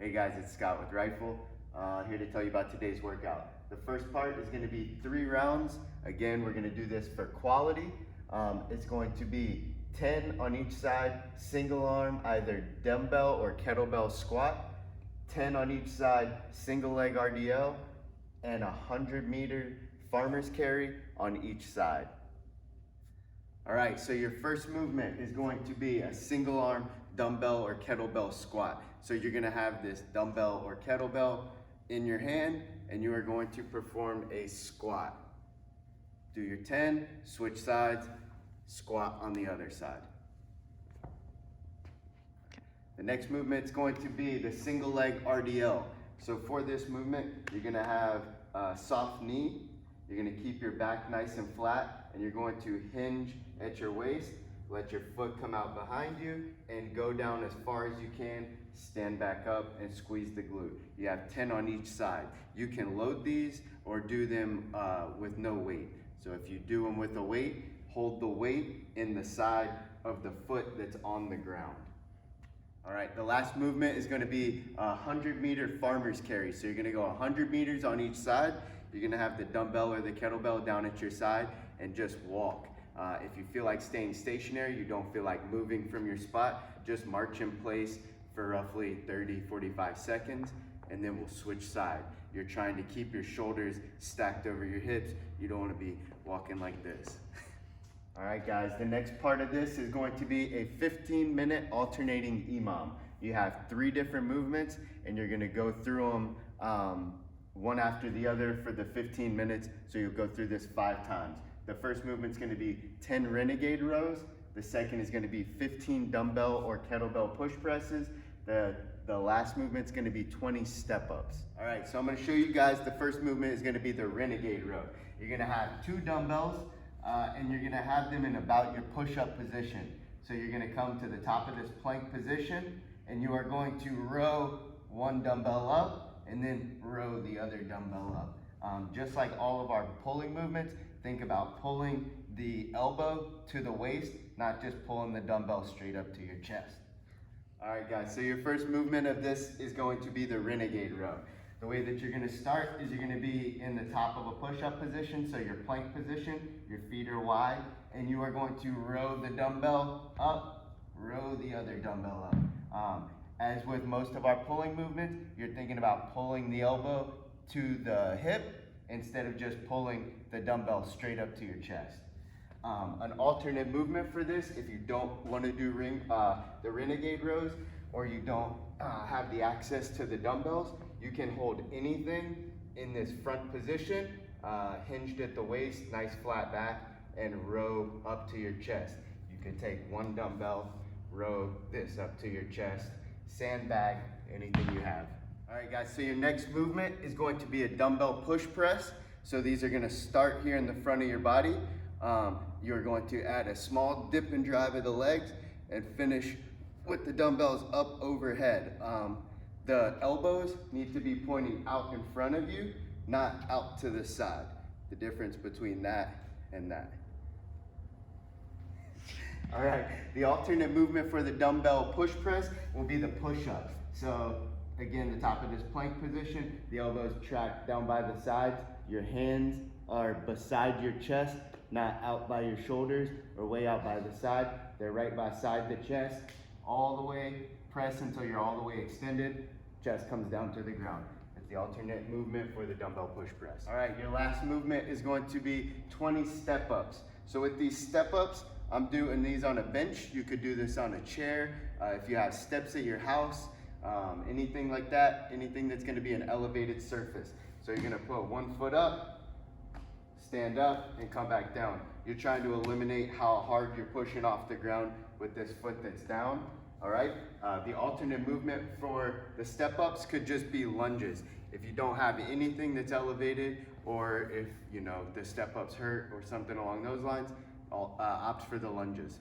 Hey guys, it's Scott with RIFL, here to tell you about today's workout. The first part is going to be 3 rounds. Again, we're going to do this for quality. It's going to be 10 on each side, single arm, either dumbbell or kettlebell squat, 10 on each side, single leg RDL, and 100-meter farmer's carry on each side. All right, so your first movement is going to be a single arm dumbbell or kettlebell squat. So you're gonna have this dumbbell or kettlebell in your hand and you are going to perform a squat. Do your 10, switch sides, squat on the other side. The next movement is going to be the single leg RDL. So for this movement, you're gonna have a soft knee, you're gonna keep your back nice and flat, and you're going to hinge at your waist, let your foot come out behind you, and go down as far as you can, stand back up and squeeze the glute. You have 10 on each side. You can load these or do them with no weight. So if you do them with a weight, hold the weight in the side of the foot that's on the ground. All right, the last movement is gonna be a 100-meter farmer's carry. So you're gonna go 100 meters on each side. You're gonna have the dumbbell or the kettlebell down at your side and just walk. If you feel like staying stationary, you don't feel like moving from your spot, just march in place for roughly 30-45 seconds, and then we'll switch side. You're trying to keep your shoulders stacked over your hips. You don't want to be walking like this. All right, guys, the next part of this is going to be a 15-minute alternating E.M.O.M. You have 3 different movements, and you're gonna go through them one after the other for the 15 minutes, so you'll go through this 5 times. The first movement's gonna be 10 renegade rows. The second is gonna be 15 dumbbell or kettlebell push presses. The last movement's gonna be 20 step-ups. All right, so I'm gonna show you guys the first movement is gonna be the renegade row. You're gonna have 2 dumbbells and you're gonna have them in about your push-up position. So you're gonna come to the top of this plank position and you are going to row 1 dumbbell up and then row the other dumbbell up. Just like all of our pulling movements, think about pulling the elbow to the waist, not just pulling the dumbbell straight up to your chest. All right, guys, so your first movement of this is going to be the renegade row. The way that you're gonna start is you're gonna be in the top of a push-up position, so your plank position, your feet are wide, and you are going to row the dumbbell up, row the other dumbbell up. As with most of our pulling movements, you're thinking about pulling the elbow to the hip instead of just pulling the dumbbell straight up to your chest. An alternate movement for this, if you don't want to do the renegade rows or you don't have the access to the dumbbells, you can hold anything in this front position, hinged at the waist, nice flat back, and row up to your chest. You can take 1 dumbbell, row this up to your chest, sandbag, anything you have. All right, guys, so your next movement is going to be a dumbbell push press. So these are gonna start here in the front of your body. You're going to add a small dip and drive of the legs and finish with the dumbbells up overhead. The elbows need to be pointing out in front of you, not out to the side. The difference between that and that. All right, the alternate movement for the dumbbell push press will be the push-up. So again, the top of this plank position, the elbows track down by the sides, your hands are beside your chest, not out by your shoulders or way out by the side. They're right beside the chest, all the way, press until you're all the way extended, chest comes down to the ground. It's the alternate movement for the dumbbell push press. All right, your last movement is going to be 20 step-ups. So with these step-ups, I'm doing these on a bench. You could do this on a chair. If you have steps at your house, anything like that, anything that's gonna be an elevated surface. So you're gonna put 1 foot up, stand up, and come back down. You're trying to eliminate how hard you're pushing off the ground with this foot that's down, all right? The alternate movement for the step-ups could just be lunges. If you don't have anything that's elevated, or if the step-ups hurt or something along those lines, opt for the lunges.